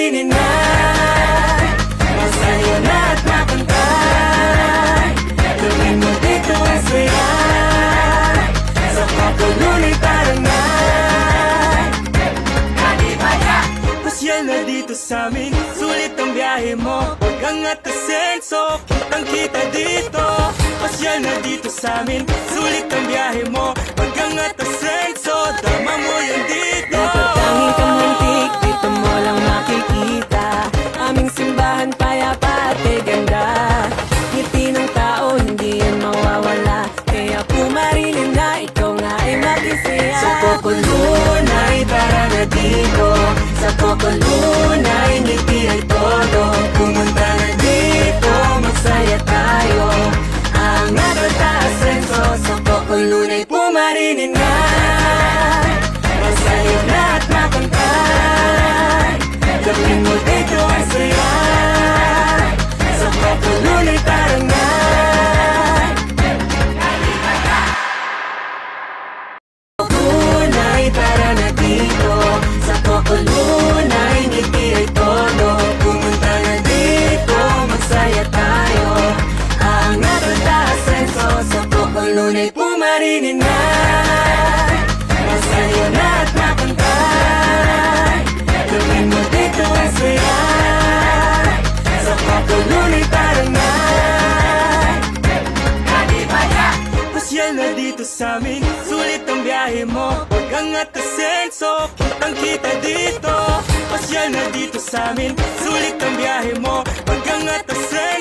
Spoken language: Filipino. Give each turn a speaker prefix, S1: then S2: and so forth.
S1: marinin na, masaya na at mapantay. Gawin mo dito ang saya, sa kapulunay taranay. Pasyal na dito sa'min, sulit ang biyahe mo, huwag kang atasenso, kitang kita dito. Pasyal na dito sa'min, sulit ang biyahe mo, huwag kang atasenso, dama mo yan dito.
S2: Natatanging kamuntik, dito mo lang makikita. Aming simbahan payapa at ganda. Ngiti ng tao, hindi yan mawawala. Kaya pumarinin na, ikaw nga ay makisaya.
S1: Sa Pocolunay, tara na dito. Sa Pocolunay, ngiti ay todo. Pumunta na dito, magsaya tayo. Angat at asenso, sa Pocolunay pumarinin na, masaya na at mapantay. Gawin mo dito ang saya, sa Pocolunay taranay. Pocolunay, tara na dito. Sa Pocolunay, ngiti ay todo. Pumunta na dito, magsaya tayo. Angat at asenso, sa Pocolunay pumarinin na, masaya na at mapantay. Gawin mo dito ang saya, sa Pocolunay taranay. Pasyal na dito sa'min, sulit ang biyahe mo, huwag kang atasenso, kitang kita dito. Pasyal na dito sa'min, sulit ang biyahe mo, huwag kang atasenso.